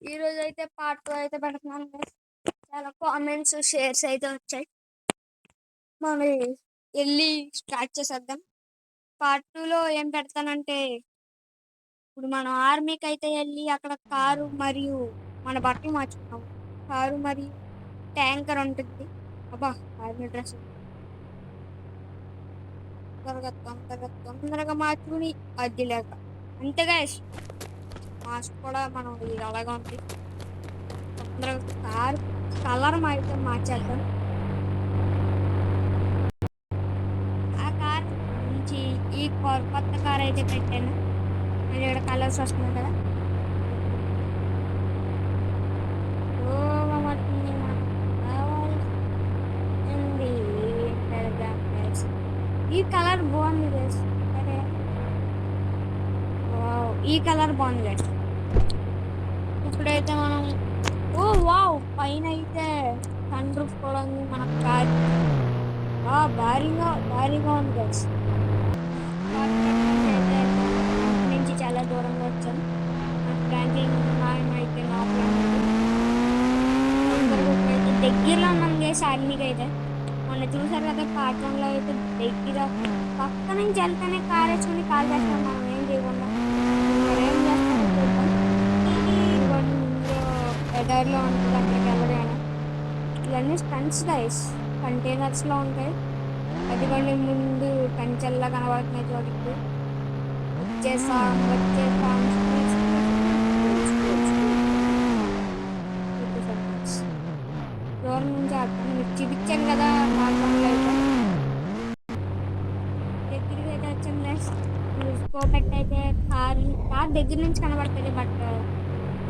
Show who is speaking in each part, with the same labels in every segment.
Speaker 1: ఈరోజు అయితే పార్ట్ 2 అయితే పెడుతున్నాను guys. చాలా కామెంట్స్ షేర్స్ అయితే వచ్చాయి. మనం వెళ్ళి స్టార్ట్ చేసేద్దాం. పార్ట్ 2లో ఏం పెడతానంటే ఇప్పుడు మనం ఆర్మీకి అయితే వెళ్ళి అక్కడ కారు మరియు మన బట్టలు మార్చుకున్నాం. కారు మరియు ట్యాంకర్ ఉంటుంది. అబ్బా ఆర్మీ డ్రెస్ తొందరగా తొందరగా తొందరగా మార్చుకుని అది లేక అంతేగా మాస్క్ కూడా మనం ఇది అలాగా ఉంది. తొందరగా కారు కలర్ అయితే మార్చేద్దాం. ఆ కార్ నుంచి ఈ కొత్త కార్ అయితే పెట్టాను. మళ్ళీ ఇక్కడ కలర్స్ వస్తున్నాయి కదా. స్లోగా పడుతుంది మనకు కావాల్సింది ఏంటంటే guys, ఈ కలర్ బాగుంది guys. సరే ఈ కలర్ బాగుంది guys. ఇప్పుడైతే మనం వావ్ పైన అయితే సన్ రూఫ్ కూడా ఉంది. మన కార్ భారీగా భారీగా ఉంది guys. నుంచి చాలా దూరంగా వచ్చాను. ఫ్రాంక్లిన్ అయితే అయితే దగ్గరలో ఉన్నాం గేస్ ఆర్మీకి అయితే. మొన్న చూసారు కదా పార్ట్ 1లో అయితే దగ్గర పక్క నుంచి వెళ్తానే కార్ వేసుకుని కాల్ చేస్తాం. మనం ఏం చేయకుండా ఏం చేస్తామో చూద్దాం. ఎడర్లో ఉంటుంది అక్కడికి వెళ్ళగానే. ఇవన్నీ స్టంట్స్ గైస్, కంటైనర్స్లో ఉంటాయి. అదిగోండి ముందు కంచెల్లా కనబడుతున్నాయి చూడండి. వచ్చేసాం దూరం నుంచి మీకు చూపించాను కదా పార్కంలో అయితే. దగ్గరికి అయితే వచ్చాం. స్కోప్ అయితే కార్ దగ్గర నుంచి కనబడుతుంది. బట్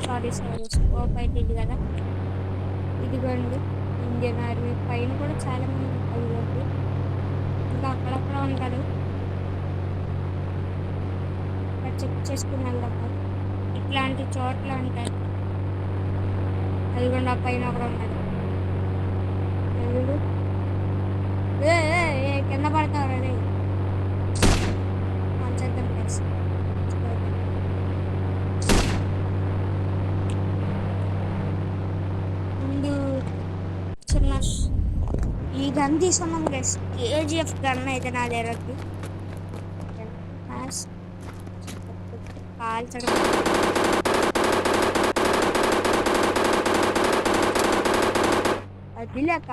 Speaker 1: సారీ స్కోప్ అయితే ఇది కదా. ఇదిగోండి ఇండియన్ ఆర్మీ పైన కూడా చాలా మంది ఉంటారు. ఇంకా అక్కడక్కడ ఉంటారు. చెక్ చేసుకుని వెళ్దాం. ఇట్లాంటి చోట్ల ఉంటాయి. అదిగోండి ఆ పైన ఒకడు ఉన్నాడు. కింద పడతారు పంచేద్దాం ప్లస్ ముందు చిన్న ఈ గన్ తీసుకున్నాం గైస్. కేజీఎఫ్ గన్ అయితే నా దగ్గరకి కాల్చడం. అది లేక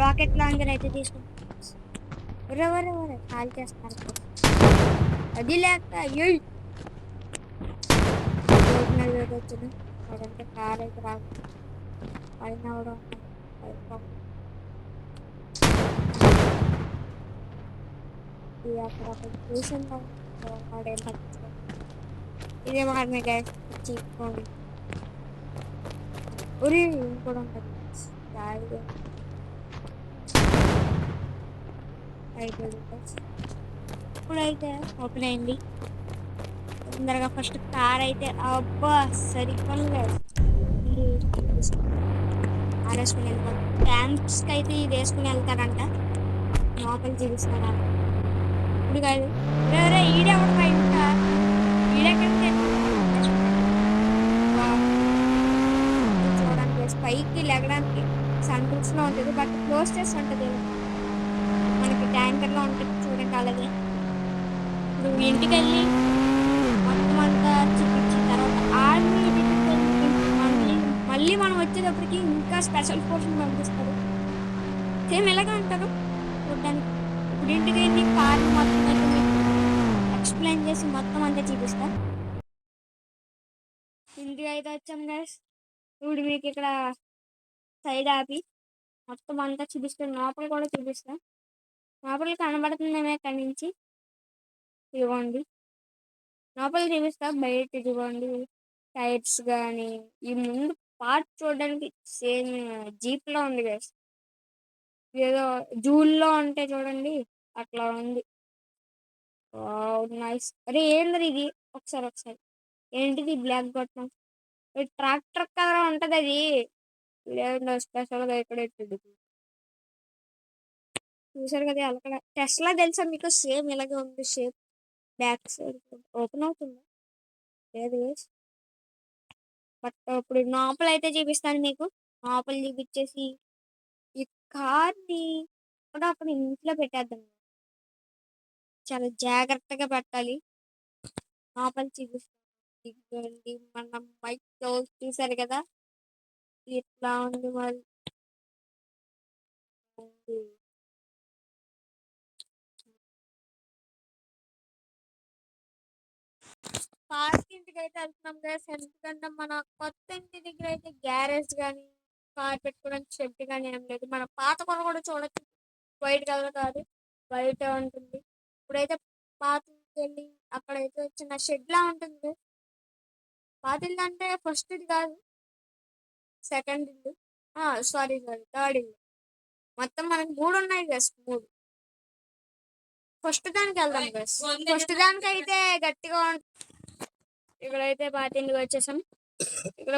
Speaker 1: రాకెట్ లాంచర్ అయితే తీసుకుంటాం. ఎవరెవరెవరే కాల్ చేస్తున్నారు. అది లేక వచ్చింది అదంటే కార్ అయితే రాదు. పైన కూడా అక్కడ చూసిందా వాడేం పట్టించుకో. ఇదే మార్మే గ్యాస్ చీకోండి. ఉరి కూడా ఉంటుంది. ఇప్పుడైతే ఓపెన్ అయింది. తొందరగా ఫస్ట్ కార్ అయితే అబ్బా సరిపోలేదు. కార్ వేసుకుని వెళ్తాం. క్యాంప్స్కి అయితే ఇది వేసుకుని వెళ్తారంట. లోపల చూపిస్తారా ఇప్పుడు కాదు. ఈడెవడు బయట ఈడెక్కడికి చూడండి పైకి లెగడానికి సన్ రూఫ్ లో ఉంటుంది. బట్ క్లోజ్ చేసి ఉంటుంది. మనకి ట్యాంకర్ లో ఉంటుంది చూడండి. అలాగే ఇప్పుడు ఇంటికి వెళ్ళి మొత్తం అంతా చూపించిన తర్వాత ఆర్మీ మళ్ళీ మనం వచ్చేటప్పటికి ఇంకా స్పెషల్ ఫోర్స్ పంపిస్తారు. సేమ్ ఎలాగా అంటారు చూడడానికి. ఇప్పుడు ఇంటికి వెళ్ళి కార్ మొత్తం అయితే మీకు ఎక్స్ప్లెయిన్ చేసి మొత్తం అంతా చూపిస్తా. ఇంటికి అయితే వచ్చాం గైస్. ఇప్పుడు మీకు ఇక్కడ సైడ్ ఆపి మొత్తం అంతా చూపిస్తాను. లోపల కూడా చూపిస్తా. లోపల కనబడుతుందేమే అక్కడి నుంచి. ఇవ్వండి లోపల చూపిస్తా. బయట ఇదిగోండి టైర్స్ కానీ ఈ ముందు పార్ట్ చూడడానికి సేమ్ జీప్ లో ఉంది గైస్. ఏదో జూల్లో ఉంటే చూడండి అట్లా ఉంది. నైస్. అరే ఏంద్రీ ఇది. ఒకసారి ఏంటిది బ్లాక్ బటన్. ట్రాక్టర్ కదా ఉంటది అది. లేదు స్పెషల్గా ఇక్కడ ఎట్టింది. చూసారు కదా అక్కడ టెస్లా తెలుసా మీకు? సేమ్ ఇలాగే ఉంది షేప్. బ్యాక్ సైడ్ ఓపెన్ అవుతుంది లేదు. బట్ ఇప్పుడు లోపల అయితే చూపిస్తాను మీకు. లోపల చూపించేసి ఈ కార్ని కూడా అక్కడ ఇంట్లో పెట్టేద్దాం. చాలా జాగ్రత్తగా పెట్టాలి. లోపల చూపిస్తాను. ఇదిగోండి మన మైక్ చూసారు కదా ఇట్లా ఉంది మరి. పాత ఇంటికి అయితే వెళ్తున్నాం కదా. ఎందుకంటే మన కొత్త ఇంటి దగ్గర అయితే గ్యారేజ్ కానీ కార్ పెట్టుకోవడానికి షెడ్ కానీ ఏం లేదు. మన పాత కొన కూడా చూడొచ్చు. వైట్ కలర్ కాదు, వైట్ ఉంటుంది. ఇప్పుడైతే పాత ఇంటికి వెళ్ళి అక్కడైతే చిన్న షెడ్ లా ఉంటుంది. పాత ఇల్లు అంటే ఫస్ట్ ఇది కాదు, సెకండ్ ఇల్లు. సారీ సారీ, థర్డ్ ఇల్లు. మొత్తం మనకి మూడు ఉన్నాయి గస్, మూడు. ఫస్ట్ దానికి వెళ్దాం గస్. ఫస్ట్ దానికి అయితే గట్టిగా ఇక్కడైతే పాత ఇంటికి వచ్చేసాం. ఇక్కడ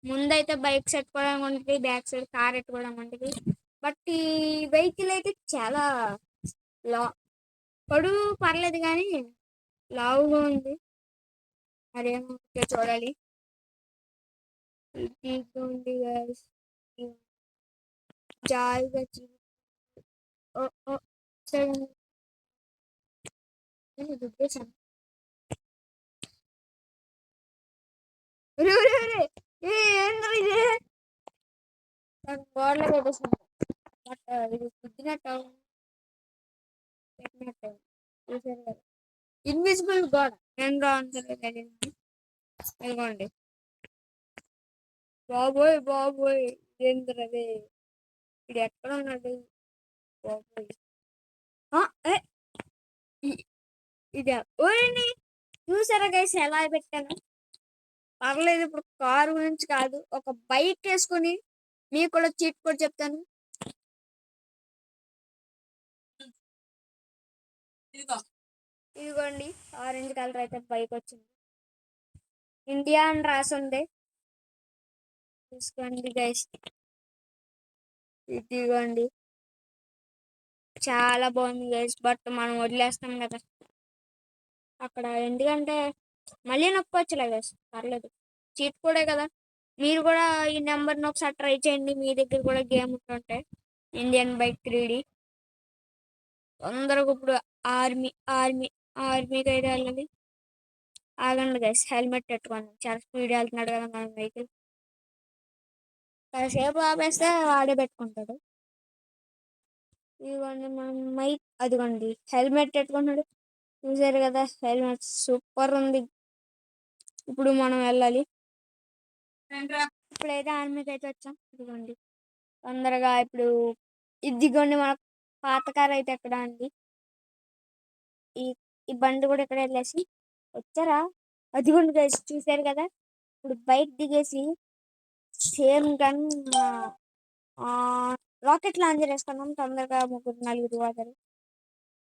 Speaker 1: ముందైతే బైక్ పెట్టుకోవడానికి ఉంటుంది, బ్యాక్ సైడ్ కార్ పెట్టుకోవడానికి ఉంటుంది. బట్ ఈ వెహికల్ అయితే చాలా లా పొడుగు పర్లేదు కానీ లావుగా ఉంది. అదేమో చూడాలి. ఉంది జాయిగా దుబ్బేశాను. గోడలో పెట్టేసాను. బట్ ఇది గుద్దినట్టు పెట్టినట్టు చూసారు కదా, ఇన్విజిబుల్ గోడ. నేను తెలియదు. ఇదిగోండి. బాబోయ్ బాబోయ్, ఏంద్రది ఇది ఎక్కడ ఉన్నాడు బాబోయ్. ఇది ఓయండి, చూసారా గైస్ ఎలా పెట్టాను? పర్లేదు. ఇప్పుడు కారు గురించి కాదు, ఒక బైక్ వేసుకుని మీకు కూడా చీట్ కూడా చెప్తాను. ఇదిగోండి, ఆరెంజ్ కలర్ అయితే బైక్ వచ్చింది. ఇండియా అని రాసి ఉంది, చూసుకోండి గైస్. ఇదిగోండి, చాలా బాగుంది గైస్. బట్ మనం వదిలేస్తాం కదా అక్కడ, ఎందుకంటే మళ్ళీ నొక్కొచ్చులే గైస్. పర్లేదు, చీట్ కూడా కదా. మీరు కూడా ఈ నెంబర్ని ఒకసారి ట్రై చేయండి. మీ దగ్గర కూడా గేమ్ ఉంటుంటే ఇండియన్ బైక్ 3D. అందరికి ఇప్పుడు ఆర్మీ ఆర్మీ ఆర్మీకి అయితే వెళ్ళాలి. ఆగండి గైస్, హెల్మెట్ పెట్టుకోండి. చాలా స్పీడ్ వెళ్తున్నాడు కదా మన వెహికల్. కాసేపు ఆపేస్తే వాడే పెట్టుకుంటాడు. ఇదిగోండి మనం మైక్, అదిగోండి హెల్మెట్ పెట్టుకుంటున్నాడు. చూసారు కదా, హెల్మెట్ సూపర్ ఉంది. ఇప్పుడు మనం వెళ్ళాలి. ఇప్పుడైతే ఆర్మీకి అయితే వచ్చాం. ఇదిగోండి తొందరగా ఇప్పుడు. ఇదిగోండి మన పాత కార్ అయితే ఎక్కడ అండి. ఈ ఈ బండి కూడా ఇక్కడ వెళ్ళేసి వచ్చారా. అదిగోండి గైస్, చూసారు కదా. ఇప్పుడు బైక్ దిగేసి సేమ్ గన్ రాకెట్ లాంచర్ వేసుకున్నాం. తొందరగా ముగ్గురు నలుగురు పోతారు.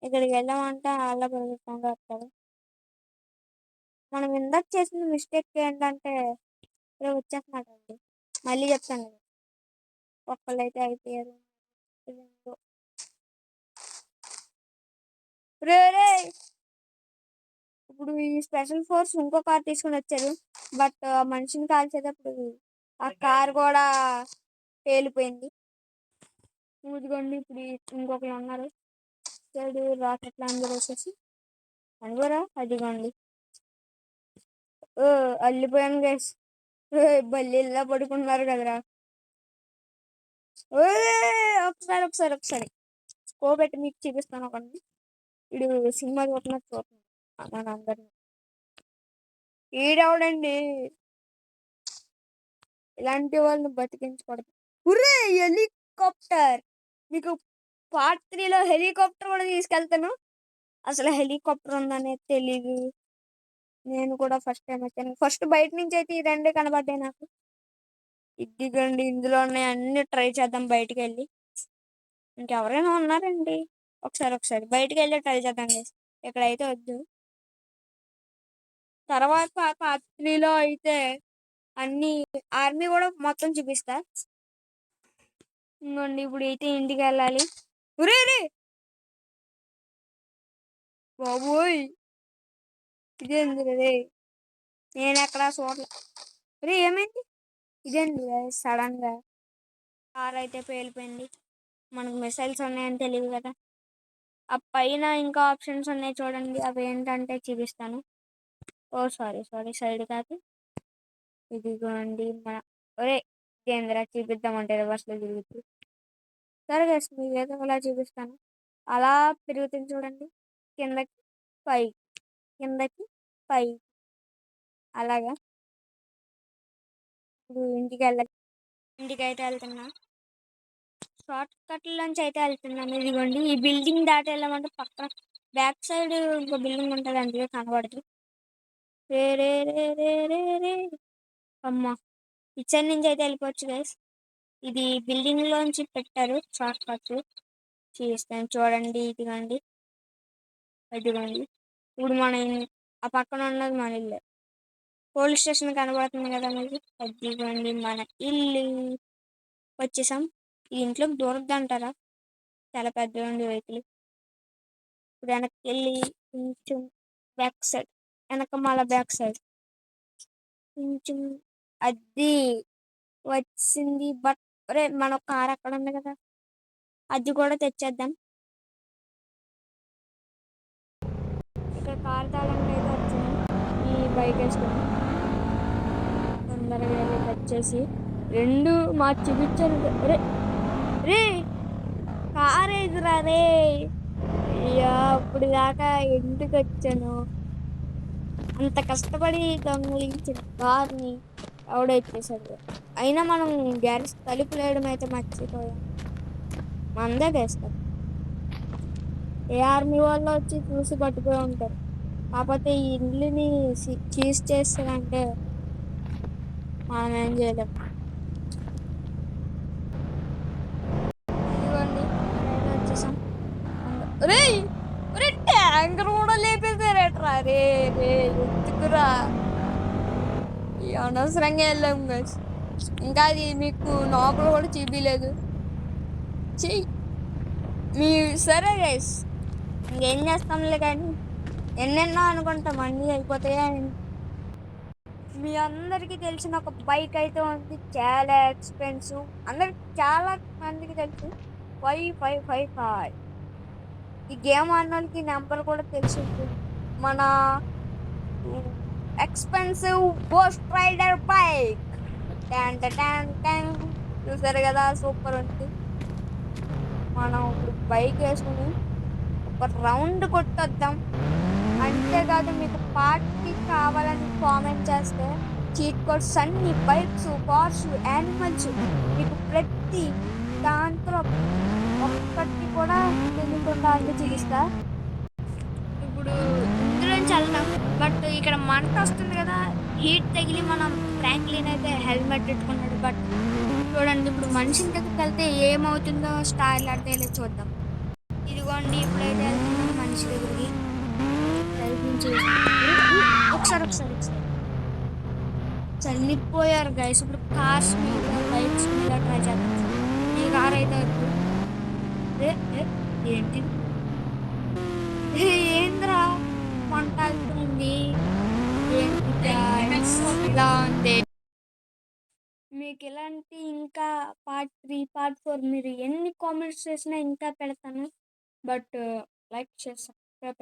Speaker 1: ఇక్కడికి వెళ్ళామంటే అలా పెరుగుతుందా వస్తారు. మనం ఇందాక చేసిన మిస్టేక్ ఏంటంటే ఇక్కడ వచ్చేస్తున్నాడు అండి. మళ్ళీ చెప్తాను కదా, ఒక్కళ్ళు అయితే అయిపోయారు. ఇప్పుడు ఈ స్పెషల్ ఫోర్స్ ఇంకో కార్ తీసుకుని వచ్చారు. బట్ ఆ మనిషిని కాల్చేటప్పుడు ఆ కార్ కూడా పేలిపోయింది. ఇదిగోండి, ఇప్పుడు ఇంకొకరు ఉన్నారు. సైడ్ రాకెట్ లాంజర్ వచ్చేసి అనుకోరా. అదిగోండి, అల్లిపోయాను గైస్. బల్లిలా పడుకున్నారు కదరా. ఒకసారి ఒకసారి ఒకసారి స్కోపెట్టి మీకు చూపిస్తాను. ఒకటి వీడు సినిమా చూస్తున్నట్టు చూస్తున్నాను మన అందరినీ. ఈడవడండి, ఇలాంటి వాళ్ళని బతికించకూడదు. ఉర్రే హెలికాప్టర్! మీకు పార్ట్ 3లో హెలికాప్టర్ కూడా తీసుకెళ్తాను. అసలు హెలికాప్టర్ ఉందనే తెలీదు. నేను కూడా ఫస్ట్ టైం వచ్చాను. ఫస్ట్ బయట నుంచి అయితే ఈ రెండే కనబడ్డాయి నాకు. ఇదిగోండి, ఇందులోనే అన్ని ట్రై చేద్దాం బయటికి వెళ్ళి. ఇంకెవరైనా ఉన్నారండి? ఒకసారి ఒకసారి బయటికి వెళ్ళి ట్రై చేద్దాం. ఇక్కడైతే వద్దు. తర్వాత పార్ట్ 3లో అయితే అన్ని ఆర్మీ కూడా మొత్తం చూపిస్తా. ఇంకోండి ఇప్పుడు అయితే ఇంటికి వెళ్ళాలి. ఒరే రే బాబోయ్, ఇదేంది రే, నేను ఎక్కడ చూడలే. రే ఏమైంది, ఇదేంది సడన్ గా కార్ అయితే పేలిపోయింది. మనకు మిసైల్స్ ఉన్నాయని తెలియదు కదా. ఆ పైన ఇంకా ఆప్షన్స్ ఉన్నాయి చూడండి, అవి ఏంటంటే చూపిస్తాను. ఓ సారీ సారీ, సైడ్ కాదు, ఇదిగోండి మన. ఒరే కేంద్ర చూపిద్దామంటే రివర్స్లో తిరుగుతుంది. సరే గైస్, మీకు ఏదో అలా చూపిస్తాను. అలా పెరుగుతుంది చూడండి, కిందకి పై, కిందకి పై, అలాగా. ఇప్పుడు ఇంటికి అయితే వెళ్తున్నా. షార్ట్ కట్లోంచి అయితే వెళ్తున్నాను. ఇదిగోండి ఈ బిల్డింగ్ దాటి వెళ్ళమంటే పక్కన బ్యాక్ సైడ్ ఇంకో బిల్డింగ్ ఉంటుంది, అందుకే కనబడదు. రే రే రే రే రే రే, అమ్మా ఇచ్చడి నుంచి అయితే వెళ్ళిపోవచ్చు గైస్. ఇది బిల్డింగ్ లోంచి పెట్టారు షార్ట్ కట్. చూపిస్తాను చూడండి, ఇదిగోండి ఇదిగోండి. ఇప్పుడు మన ఆ పక్కన ఉన్నది మన ఇల్లు. పోలీస్ స్టేషన్ కనబడుతుంది కదా మీకు, అదిగోండి మన ఇల్లు. వచ్చేసాం. ఈ ఇంట్లోకి దూరద్దు అంటారా, చాలా పెద్ద ఉంది వెహికల్. ఇప్పుడు వెనక్కి వెళ్ళి కొంచెం బ్యాక్ సైడ్, వెనక మళ్ళీ బ్యాక్ సైడ్ కొంచెం, అది వచ్చింది. బట్ రే మన కార్ అక్కడ ఉంది కదా, అది కూడా తెచ్చేద్దాం. ఇక్కడ కార్ తాళంగా అయితే వచ్చాను. ఈ బైక్ వేసుకొని తొందరగా వెళ్ళి వచ్చేసి రెండు మా చూపించారు. రే రే కార్ ఎదురా రే, అయ్యా ఇప్పుడు దాకా ఎందుకు వచ్చాను. అంత కష్టపడి దొంగిలించిన కార్ని ఎవడెత్తేసాడు. అయినా మనం గ్యారేజ్ తలుపులు వేయడం అయితే మర్చిపోయాం. మందే వేస్తాం. ఏ ఆర్మీ వాళ్ళు వచ్చి చూసి పట్టుకుని ఉంటారు. కాకపోతే ఈ ఇండ్లని చీజ్ చేస్తారంటే మనం ఏం చేయలేం. ఇదిగోండి వచ్చేసాం. రే రే ట్యాంకర్ కూడా లేపేసారట్రా రే రే, ఎందుకురా అనవసరంగా వెళ్ళాం గైస్. ఇంకా అది మీకు లోపల కూడా చూపించలేదు. చెయ్యి మీ సరే గైస్, ఇంకేం చేస్తాంలే కానీ ఎన్నెన్నో అనుకుంటాం, అన్నీ అయిపోతాయా. మీ అందరికీ తెలిసిన ఒక బైక్ అయితే ఉంది, చాలా ఎక్స్పెన్సివ్, అందరికి చాలా మందికి తెలుసు. 5555. ఈ గేమ్ ఆడినోళ్ళకి నెంబర్ కూడా తెలిసి ఉంటుంది. మన ఎక్స్పెన్సివ్ గోస్ట్ రైడర్ బైక్. చూసారు కదా, సూపర్ ఉంది. మనం ఇప్పుడు బైక్ వేసుకుని ఒక రౌండ్ కొట్టొద్దాం. అంతేకాదు మీకు పార్టీ కావాలని కామెంట్ చేస్తే చీట్ కోడ్స్ అన్ని, బైక్స్, కార్స్, యానిమల్స్, మీకు ప్రతి దాంట్లో ఒక్కటి కూడా తెలియకుండా అన్ని చూపిస్తా. ఇప్పుడు ఇందులోంచి వెళ్దాం. బట్ ఇక్కడ మంట వస్తుంది కదా, హీట్ తగిలి మనం ఫ్రాంక్లిన్ అయితే హెల్మెట్ పెట్టుకున్నాడు. బట్ చూడండి ఇప్పుడు మనిషిని దగ్గరికి వెళ్తే ఏమవుతుందో స్టార్ ఆడితే చూద్దాం. ఇదిగోండి ఇప్పుడైతే వెళ్తున్నాం మనిషి దగ్గరికి. ఒకసారి ఒకసారి ఒకసారి చల్లిపోయారు గైస్. ఇప్పుడు కార్స్ మీద, బైక్స్ మీద ట్రై చేద్దాం. ఈ కార్ అయితే ఏంటి ఏంద్రా పంట అవుతుంది, ఏంటి ఇలా ఉంది. మీకు ఇలాంటి ఇంకా పార్ట్ 3, పార్ట్ 4 మీరు ఎన్ని కామెంట్స్ చేసినా ఇంకా పెడతాను. బట్ లైక్ చేసి సబ్స్క్రైబ్